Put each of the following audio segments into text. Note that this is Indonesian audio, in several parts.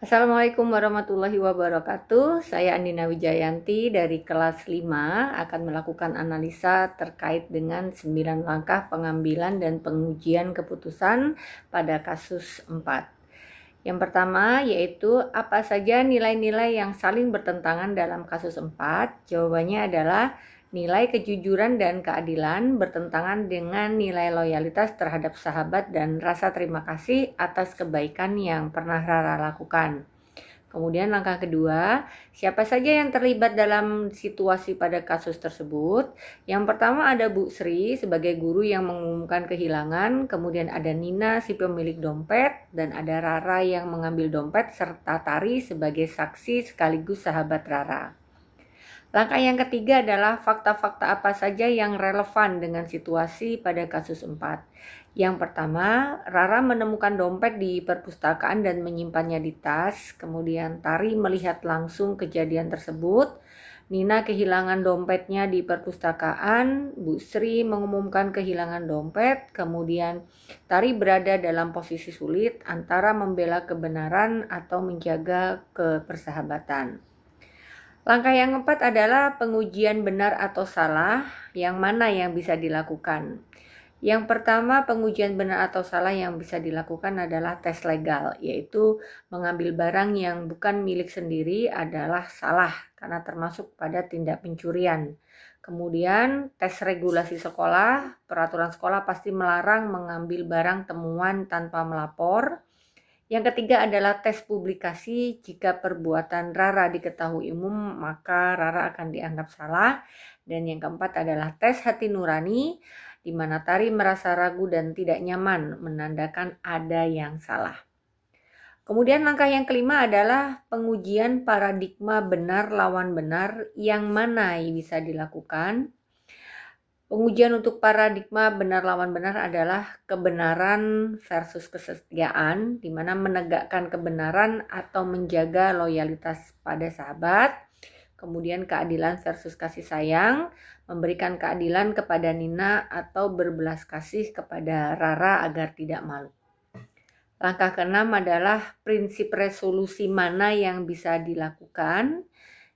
Assalamualaikum warahmatullahi wabarakatuh. Saya Andina Wijayanti dari kelas 5 akan melakukan analisa terkait dengan 9 langkah pengambilan dan pengujian keputusan pada kasus 4. Yang pertama yaitu apa saja nilai-nilai yang saling bertentangan dalam kasus 4? Jawabannya adalah nilai kejujuran dan keadilan bertentangan dengan nilai loyalitas terhadap sahabat dan rasa terima kasih atas kebaikan yang pernah Rara lakukan. Kemudian langkah kedua, siapa saja yang terlibat dalam situasi pada kasus tersebut? Yang pertama ada Bu Sri sebagai guru yang mengumumkan kehilangan, kemudian ada Nina si pemilik dompet, dan ada Rara yang mengambil dompet, serta Tari sebagai saksi sekaligus sahabat Rara. Langkah yang ketiga adalah fakta-fakta apa saja yang relevan dengan situasi pada kasus 4. Yang pertama, Rara menemukan dompet di perpustakaan dan menyimpannya di tas. Kemudian Tari melihat langsung kejadian tersebut. Nina kehilangan dompetnya di perpustakaan. Bu Sri mengumumkan kehilangan dompet. Kemudian Tari berada dalam posisi sulit antara membela kebenaran atau menjaga kepersahabatan. Langkah yang keempat adalah pengujian benar atau salah, yang mana yang bisa dilakukan. Yang pertama, pengujian benar atau salah yang bisa dilakukan adalah tes legal, yaitu mengambil barang yang bukan milik sendiri adalah salah karena termasuk pada tindak pencurian. Kemudian, tes regulasi sekolah, peraturan sekolah pasti melarang mengambil barang temuan tanpa melapor. Yang ketiga adalah tes publikasi. Jika perbuatan Rara diketahui umum, maka Rara akan dianggap salah. Dan yang keempat adalah tes hati nurani, di mana Tari merasa ragu dan tidak nyaman, menandakan ada yang salah. Kemudian langkah yang kelima adalah pengujian paradigma benar lawan benar, yang mana bisa dilakukan. Pengujian untuk paradigma benar lawan benar adalah kebenaran versus kesetiaan, di mana menegakkan kebenaran atau menjaga loyalitas pada sahabat. Kemudian keadilan versus kasih sayang, memberikan keadilan kepada Nina atau berbelas kasih kepada Rara agar tidak malu. Langkah keenam adalah prinsip resolusi mana yang bisa dilakukan.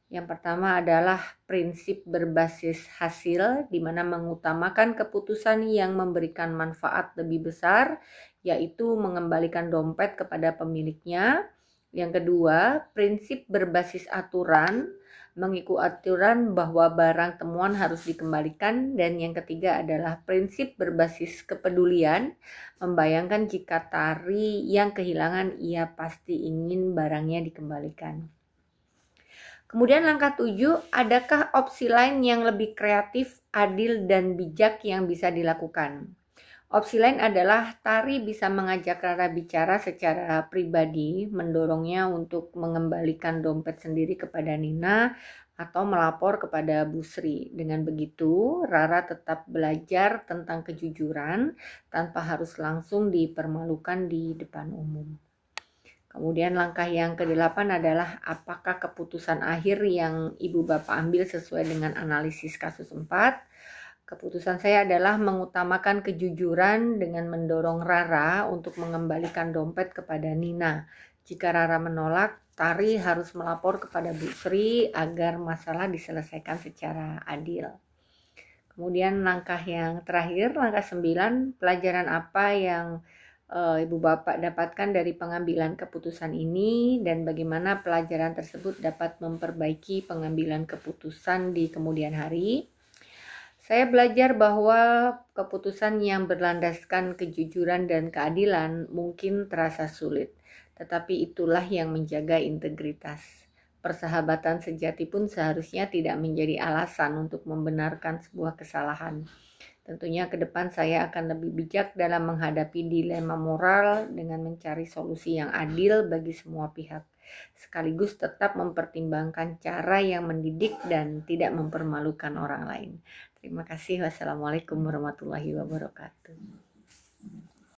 Yang pertama adalah prinsip berbasis hasil, di mana mengutamakan keputusan yang memberikan manfaat lebih besar, yaitu mengembalikan dompet kepada pemiliknya. Yang kedua, prinsip berbasis aturan, mengikuti aturan bahwa barang temuan harus dikembalikan. Dan yang ketiga adalah prinsip berbasis kepedulian, membayangkan jika Tari yang kehilangan, ia pasti ingin barangnya dikembalikan. Kemudian langkah 7, adakah opsi lain yang lebih kreatif, adil, dan bijak yang bisa dilakukan? Opsi lain adalah Tari bisa mengajak Rara bicara secara pribadi, mendorongnya untuk mengembalikan dompet sendiri kepada Nina, atau melapor kepada Bu Sri. Dengan begitu, Rara tetap belajar tentang kejujuran tanpa harus langsung dipermalukan di depan umum. Kemudian langkah yang ke-8 adalah apakah keputusan akhir yang Ibu Bapak ambil sesuai dengan analisis kasus 4. Keputusan saya adalah mengutamakan kejujuran dengan mendorong Rara untuk mengembalikan dompet kepada Nina. Jika Rara menolak, Tari harus melapor kepada Bu Sri agar masalah diselesaikan secara adil. Kemudian langkah yang terakhir, langkah 9, pelajaran apa yang Ibu Bapak dapatkan dari pengambilan keputusan ini dan bagaimana pelajaran tersebut dapat memperbaiki pengambilan keputusan di kemudian hari. Saya belajar bahwa keputusan yang berlandaskan kejujuran dan keadilan mungkin terasa sulit, tetapi itulah yang menjaga integritas. Persahabatan sejati pun seharusnya tidak menjadi alasan untuk membenarkan sebuah kesalahan. Tentunya ke depan saya akan lebih bijak dalam menghadapi dilema moral dengan mencari solusi yang adil bagi semua pihak, sekaligus tetap mempertimbangkan cara yang mendidik dan tidak mempermalukan orang lain. Terima kasih. Wassalamualaikum warahmatullahi wabarakatuh.